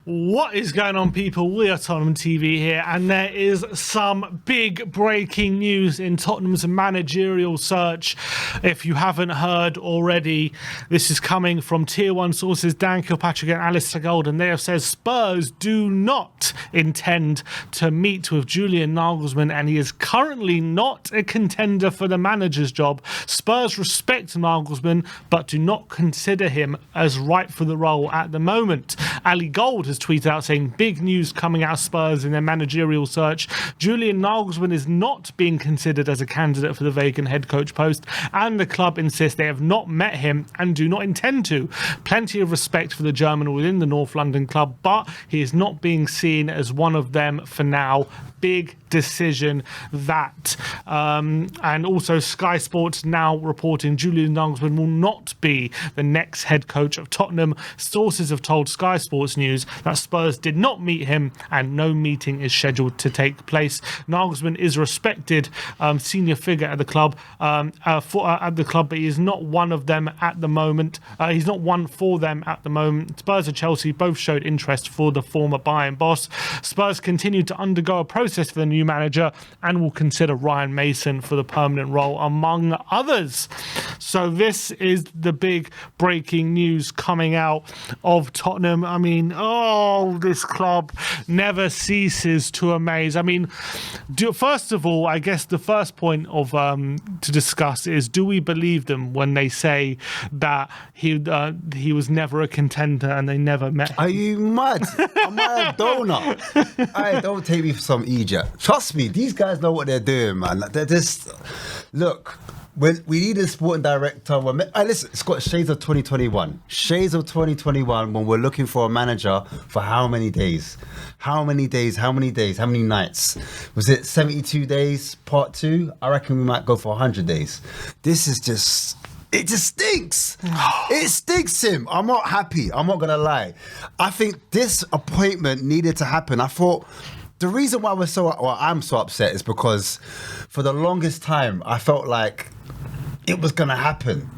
What is going on, people? We are Tottenham TV here, and there is some big breaking news in Tottenham's managerial search. If you haven't heard already, this is coming from Tier 1 sources, Dan Kilpatrick and Alistair Gold, and they have said Spurs do not intend to meet with Julian Nagelsmann, and he is currently not a contender for the manager's job. Spurs respect Nagelsmann, but do not consider him as right for the role at the moment. Ali Gold has tweeted out saying, big news coming out of Spurs in their managerial search. Julian Nagelsmann is not being considered as a candidate for the vacant head coach post, and the club insists they have not met him and do not intend to. Plenty of respect for the German within the North London club, but he is not being seen as one of them for now. Big decision that. And also Sky Sports now reporting Julian Nagelsmann will not be the next head coach of Tottenham. Sources have told Sky Sports News that Spurs did not meet him and no meeting is scheduled to take place. Nagelsmann is a respected senior figure at the club, but he is not one of them at the moment. He's not one for them at the moment. Spurs and Chelsea both showed interest for the former Bayern boss. Spurs continue to undergo a process for the new manager and will consider Ryan Mason for the permanent role, among others. So this is the big breaking news coming out of Tottenham. I mean, this club never ceases to amaze. I mean, first of all, I guess the first point of to discuss is, do we believe them when they say that he was never a contender and they never met him? Are you mad? Am I a donut? Hey, don't take me for some Egypt. Trust me, these guys know what they're doing, man. They're just... Look, when we need a sporting director... listen, it's got shades of 2021. Shades of 2021 when we're looking for a manager for how many days? How many nights? Was it 72 days, part 2? I reckon we might go for 100 days. This is just... It just stinks. It stinks him. I'm not happy. I'm not going to lie. I think this appointment needed to happen. I thought... The reason why I'm so upset is because for the longest time, I felt like it was going to happen.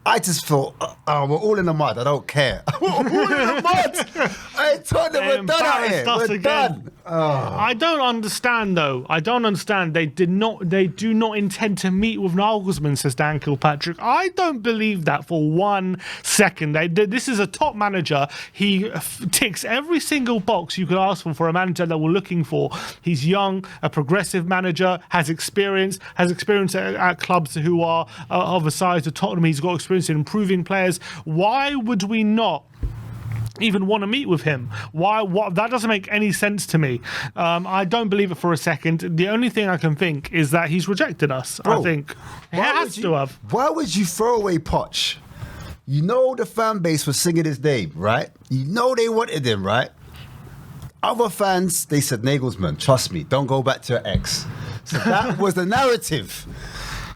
I just thought, we're all in the mud. I don't care. We're all in the mud. I told them we're done out here. We're done. I don't understand, though. I don't understand. They do not intend to meet with Nagelsmann, says Dan Kilpatrick. I don't believe that for 1 second. This is a top manager. He ticks every single box you could ask for a manager that we're looking for. He's young, a progressive manager, has experience at clubs who are of a size of Tottenham. He's got experience in improving players. Why would we not even want to meet with him? What that doesn't make any sense to me. I don't believe it for a second. The only thing I can think is that he's rejected us. Bro, I think he has to have. Why would you throw away Poch? You know the fan base was singing his name, right? You know they wanted him, right? Other fans, they said, Nagelsmann, trust me, don't go back to your ex. So that was the narrative.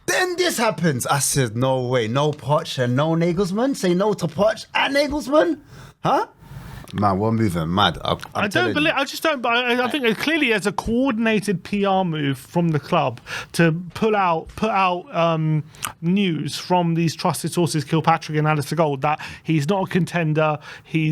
Then this happens. I said, no way, no Poch and no Nagelsmann. Say no to Poch and Nagelsmann? Huh? Man, we're moving mad. I think clearly as a coordinated PR move from the club to put out news from these trusted sources, Kilpatrick and Alistair Gold, that he's not a contender. We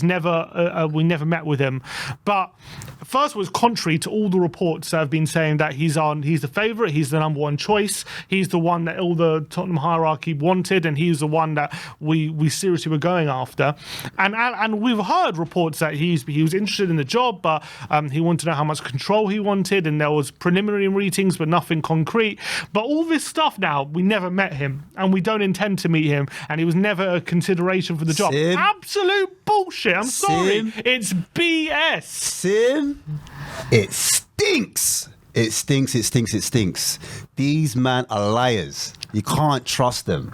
never met with him. But first was contrary to all the reports that have been saying that he's the favourite, he's the number one choice, he's the one that all the Tottenham hierarchy wanted, and he's the one that we seriously were going after. And we've heard reports that he was interested in the job, but he wanted to know how much control he wanted, and there was preliminary meetings, but nothing concrete. But all this stuff now, we never met him, and we don't intend to meet him, and he was never a consideration for the job. Absolute bullshit. I'm sorry. It's BS. It stinks. It stinks. These men are liars. You can't trust them.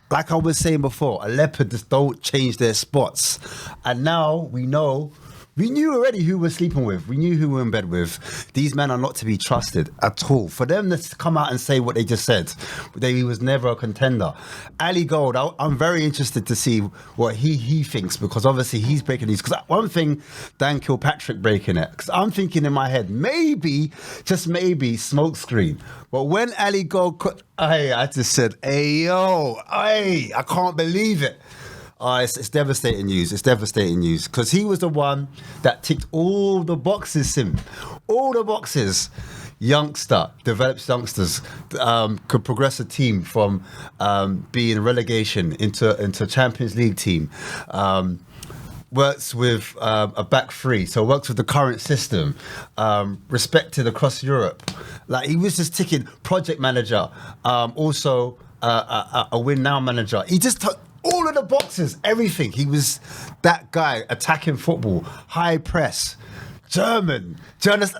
Like I was saying before, a leopard just don't change their spots. And now we knew already who we're sleeping with. We knew who we're in bed with. These men are not to be trusted at all. For them to come out and say what they just said, that he was never a contender. Ali Gold, I'm very interested to see what he thinks, because obviously he's breaking these. Because one thing, Dan Kilpatrick breaking it, because I'm thinking in my head, maybe, just maybe, smoke screen. But when Ali Gold, I just said, I can't believe it. It's devastating news. It's devastating news because he was the one that ticked all the boxes, Sim. All the boxes. Youngster, develops youngsters, could progress a team from being relegation into Champions League team. Works with a back three, so works with the current system, respected across Europe. Like he was just ticking project manager, also a win now manager. He just took all of the boxes, everything. He was that guy attacking football, high press, German.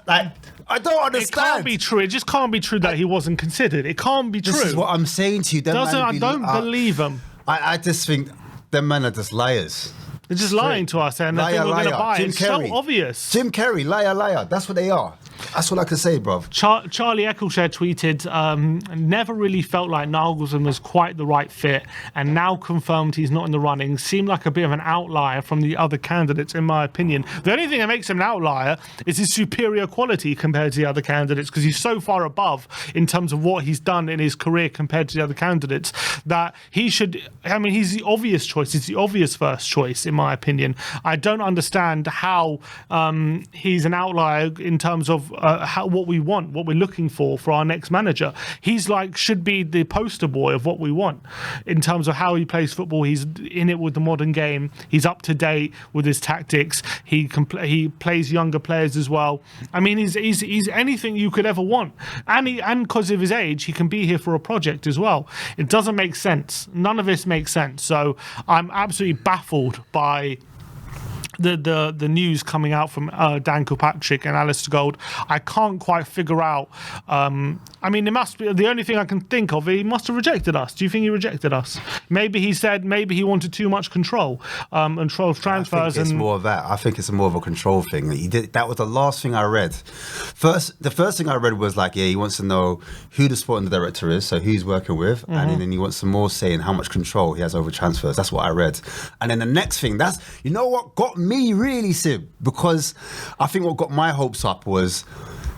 Like I don't understand. It can't be true. It just can't be true that he wasn't considered. It can't be true. This is what I'm saying to you. I don't believe him. I just think them men are just liars. They're just lying to us, and I think we're going to buy it. It's so obvious. Jim Carrey, liar. That's what they are. That's what I can say, bruv. Charlie Eccleshare tweeted, never really felt like Nagelsmann was quite the right fit, and now confirmed he's not in the running. Seemed like a bit of an outlier from the other candidates, in my opinion. The only thing that makes him an outlier is his superior quality compared to the other candidates, because he's so far above in terms of what he's done in his career compared to the other candidates that he should. I mean, he's the obvious choice. He's the obvious first choice, in my opinion. I don't understand how he's an outlier in terms of what we want, what we're looking for our next manager. He's like should be the poster boy of what we want in terms of how he plays football. He's in it with the modern game. He's up to date with his tactics. He plays younger players as well. I mean, he's anything you could ever want, and because of his age, he can be here for a project as well. It doesn't make sense. None of this makes sense. So I'm absolutely baffled by the news coming out from Dan Kilpatrick and Alistair Gold. I can't quite figure out. I mean, it must be the only thing I can think of. He must have rejected us. Do you think he rejected us? Maybe he said maybe he wanted too much control and transfers. I think it's more of that. I think it's more of a control thing. He did. That was the last thing I read. The first thing I read was like, yeah, he wants to know who the sporting director is, so who he's working with, and then he wants some more saying how much control he has over transfers. That's what I read. And then the next thing, that's what got me really, Sim, because I think what got my hopes up was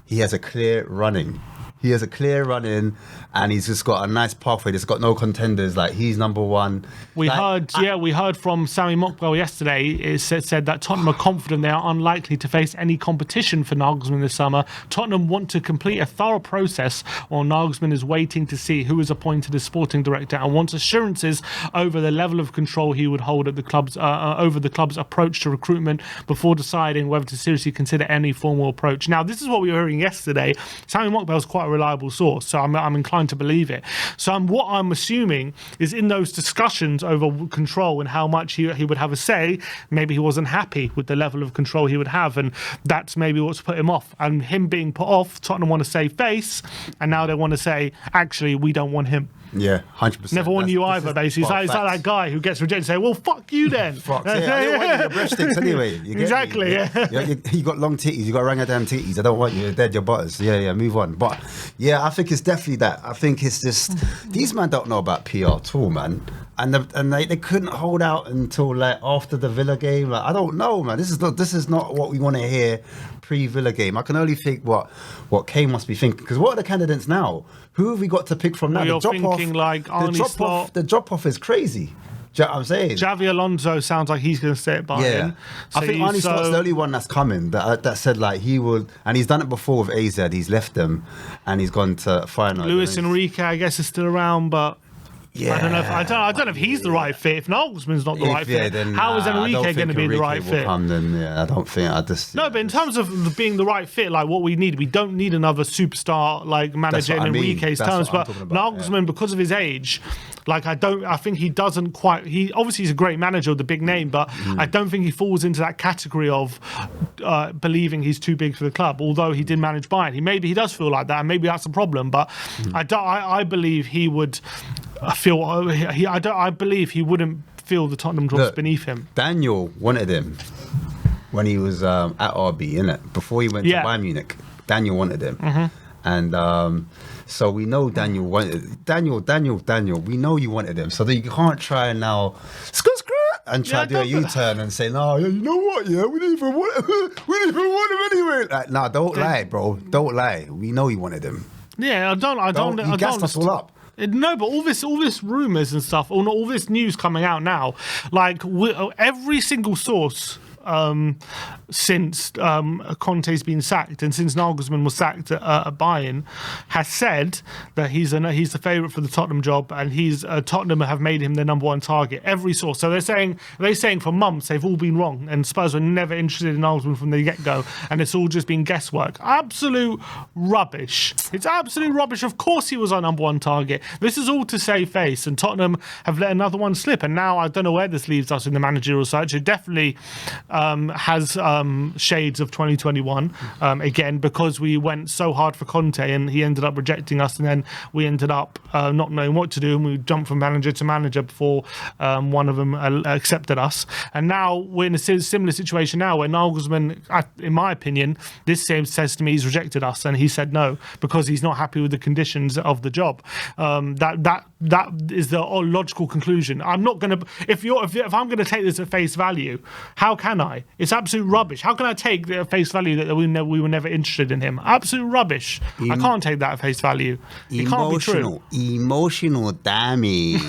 he has a clear running. He has a clear run-in, and he's just got a nice pathway. There's got no contenders. Like, he's number one. We heard from Sammy Mokbel yesterday. It said that Tottenham are confident they are unlikely to face any competition for Nagelsmann this summer. Tottenham want to complete a thorough process while Nagelsmann is waiting to see who is appointed as sporting director and wants assurances over the level of control he would hold at the club's over the club's approach to recruitment before deciding whether to seriously consider any formal approach. Now, this is what we were hearing yesterday. Sammy Mokbel is quite a reliable source, so I'm inclined to believe it. So what I'm assuming is in those discussions over control and how much he would have a say, maybe he wasn't happy with the level of control he would have, and that's maybe what's put him off. And him being put off, Tottenham want to save face, and now they want to say, actually, we don't want him. Yeah, 100%. Never want you either, basically. It's like that guy who gets rejected and say, well, fuck you then. Fuck, yeah, I don't want you, your breast sticks anyway. Exactly, yeah. You got long titties, you got orangutan titties. I don't want you, you're dead, you're butters. Yeah, move on. But yeah, I think it's definitely that. I think it's just, these men don't know about PR at all, man. And they couldn't hold out until like after the Villa game. Like, I don't know, man. This is not what we want to hear pre-Villa game. I can only think what Kane must be thinking. Because what are the candidates now? Who have we got to pick from now? You're thinking like Arnie Slot. The drop-off is crazy. Do you know what I'm saying? Xavi Alonso sounds like he's going to stay at Bayern. So I think Arnie Slot's the only one that's coming that said like he would, and he's done it before with AZ. He's left them and he's gone to final. Luis Enrique, I guess, is still around, but yeah, I don't know if he's the right fit. If Nagelsmann's not the right fit, then, how is Enrique going to be the right fit? I don't think. No, but in terms of being the right fit, like what we don't need another superstar like manager in Enrique's terms. But Nagelsmann, because of his age, like I think he doesn't quite. He obviously he's a great manager with the big name, but I don't think he falls into that category of believing he's too big for the club. Although he did manage Bayern, he does feel like that, and maybe that's a problem. But I believe he would. I believe he wouldn't feel the Tottenham drops beneath him. Daniel wanted him when he was at RB, innit? Before he went to Bayern Munich. Daniel wanted him. And so we know Daniel wanted Daniel. We know you wanted him. So that you can't try and now and try to do a U-turn and say, no, you know what? Yeah, we didn't even want him anyway. Like, nah, don't lie, bro. Don't lie. We know you wanted him. Yeah, I don't. You gassed us all up. No, but all this rumors and stuff, all this news coming out now, like every single source since Conte's been sacked and since Nagelsmann was sacked at Bayern, has said that he's the favourite for the Tottenham job, and Tottenham have made him their number one target. Every source. So they're saying for months they've all been wrong, and Spurs were never interested in Nagelsmann from the get-go, and it's all just been guesswork. Absolute rubbish. It's absolute rubbish. Of course he was our number one target. This is all to save face, and Tottenham have let another one slip, and now I don't know where this leaves us in the managerial search. It definitely has shades of 2021 again, because we went so hard for Conte and he ended up rejecting us, and then we ended up not knowing what to do, and we jumped from manager to manager before one of them accepted us. And now we're in a similar situation now where Nagelsmann, in my opinion, this says to me he's rejected us, and he said no because he's not happy with the conditions of the job. That is the logical conclusion. I'm not going to, if I'm going to take this at face value, how can I? It's absolute rubbish. How can I take the face value that we were never interested in him? Absolute rubbish. I can't take that at face value. It can't be true. Emotional damage.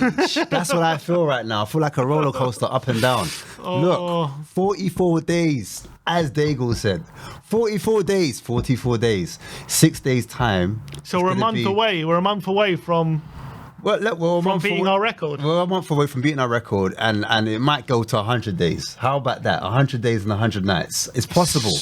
That's what I feel right now. I feel like a roller coaster up and down. Look, 44 days, as Daigle said. 44 days, 6 days time. So we're a month away. We're a month away from... Well, look, we're beating our record. We're a month away from beating our record, and it might go to 100 days. How about that? 100 days and 100 nights. It's possible.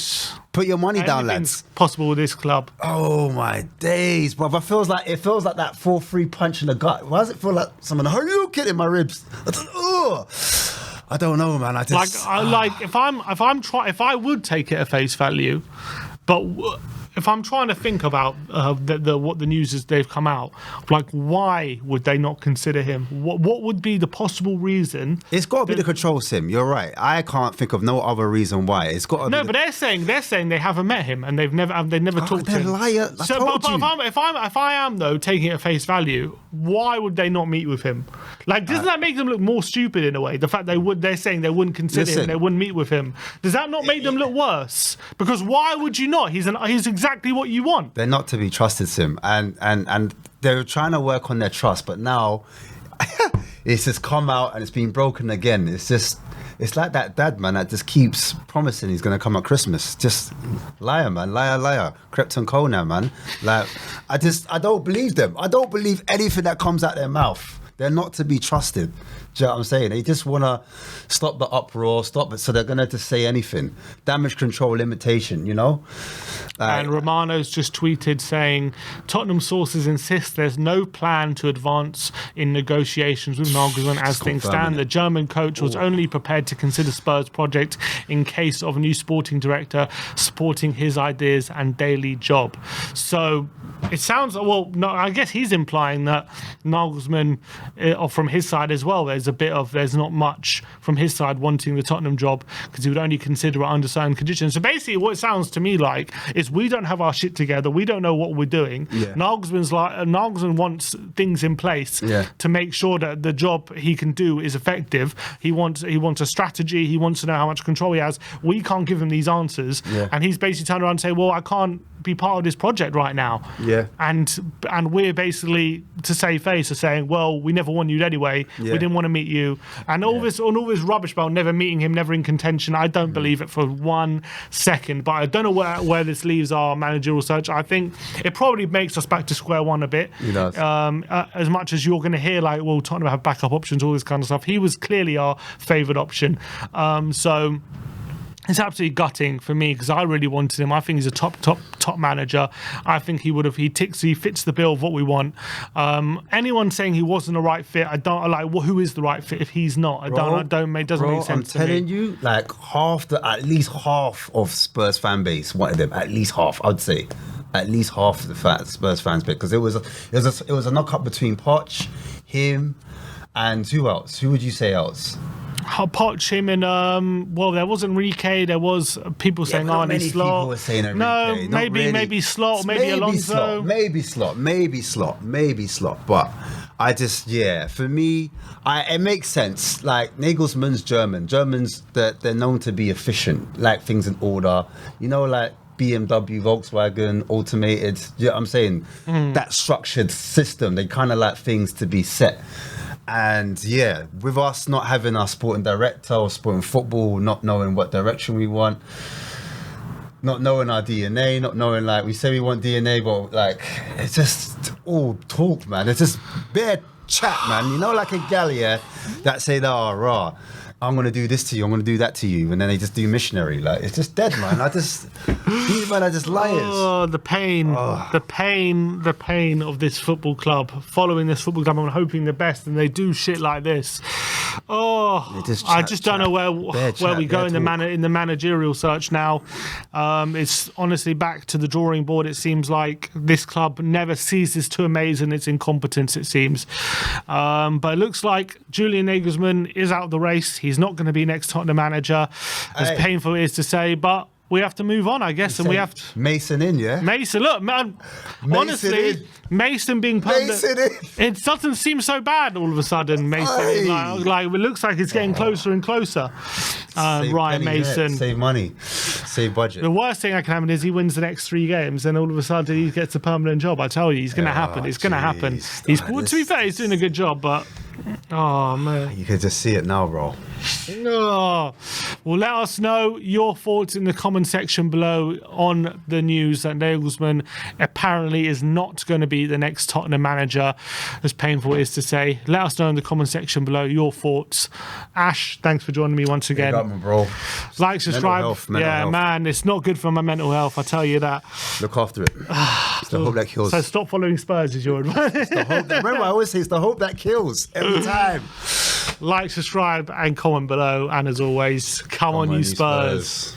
Put your money down, lads. Possible with this club. Oh my days, bro! It feels like that 4-3 punch in the gut. Why does it feel like someone hit in my ribs? I don't know, man. I just if I would take it at face value, but. If I'm trying to think about what the news is they've come out, like why would they not consider him? What would be the possible reason? It's got to be the control sim. You're right. I can't think of no other reason why. It's got to be. No, but they're saying they haven't met him and they've never talked to him. Liar. If I am though taking it at face value, why would they not meet with him? Like, doesn't that make them look more stupid in a way? The fact they're saying they wouldn't consider him, they wouldn't meet with him. Does that not make them look worse? Because why would you not? He's exactly what you want. They're not to be trusted, Sim, and they're trying to work on their trust, but now it's just come out and it's been broken again. It's like that dad, man, that just keeps promising he's going to come at Christmas. Just liar, man. Liar. Krypton Conan, man. Like, I don't believe them. I don't believe anything that comes out their mouth. They're not to be trusted. Do you know what I'm saying? They just want to stop the uproar, stop it. So they're going to just say anything. Damage control limitation, you know? And Romano's just tweeted saying, Tottenham sources insist there's no plan to advance in negotiations with Nagelsmann as things stand. The German coach was only prepared to consider Spurs' project in case of a new sporting director supporting his ideas and daily job. So it sounds, well, no, I guess he's implying that Nagelsmann, or from his side as well, there's not much from his side wanting the Tottenham job because he would only consider it under certain conditions. So basically what it sounds to me like is we don't have our shit together. We don't know what we're doing. Yeah. Nagelsmann wants things in place to make sure that the job he can do is effective. He wants a strategy. He wants to know how much control he has. We can't give him these answers. Yeah. And he's basically turned around and say, well, I can't be part of this project right now. Yeah. And we're basically, to save face, are saying, well, we never wanted you anyway. Yeah. We didn't want to meet you. And all this rubbish about never meeting him, never in contention, I don't believe it for 1 second. But I don't know where this leaves our managerial search. I think it probably makes us back to square one a bit. It does. As much as you're going to hear like, well, Tottenham have backup options, all this kind of stuff. He was clearly our favoured option. So it's absolutely gutting for me because I really wanted him. I think he's a top manager. I think he fits the bill of what we want. Anyone saying he wasn't the right fit, I don't like. Well, who is the right fit if he's not? It doesn't make sense to me. I'm telling you, like at least half of Spurs fan base wanted him. At least half, I'd say. At least half of the Spurs fans base, because it was a knock up between Poch, him, and who else? Who would you say else? Poch, him, and there was Enrique. There was people saying Arne Slot. No, maybe Slot, maybe Alonso. Maybe Slot. But I just, for me, it makes sense. Like Nagelsmann's German. Germans, they're known to be efficient, like things in order. You know, like BMW, Volkswagen, automated. You know what I'm saying? That structured system, they kind of like things to be set. And yeah, with us not having our sporting director or sporting football, not knowing what direction we want, not knowing our DNA, not knowing, like, we say we want DNA, but like, it's just all talk, man. It's just bare chat, man. You know, like a gal, yeah, that say, oh, rah, I'm going to do this to you, I'm going to do that to you. And then they just do missionary. Like, it's just dead, man. These men are just liars. Oh, the pain of this football club. Following this football club, I'm hoping the best, and they do shit like this. Oh, I just don't know where we go in the managerial search now. It's honestly back to the drawing board. It seems like this club never ceases to amaze in its incompetence, it seems. But it looks like Julian Nagelsmann is out of the race. He's not going to be next Tottenham manager, as painful it is to say, but we have to move on, I guess, and we have to... Mason in, yeah? Mason, look, man, honestly, Mason being permanent, it doesn't seem so bad all of a sudden, Mason. Like, it looks like it's getting closer and closer. Ryan Mason. Save money, save budget. The worst thing that can happen is he wins the next 3 games, and all of a sudden he gets a permanent job. I tell you, it's going to happen. It's going to happen. To be fair, he's doing a good job, but... Oh, man. You can just see it now, bro. Oh. Well, let us know your thoughts in the comment section below on the news that Nagelsmann apparently is not going to be the next Tottenham manager, as painful it is to say. Let us know in the comment section below your thoughts. Ash, thanks for joining me once again. You got me, bro. Like, subscribe. Mental health. Man, it's not good for my mental health, I tell you that. Look after it. It's the hope that kills. So stop following Spurs is your advice. Remember, I always say it's the hope that kills every time. Like, subscribe, and comment below. And as always, come on, you Spurs.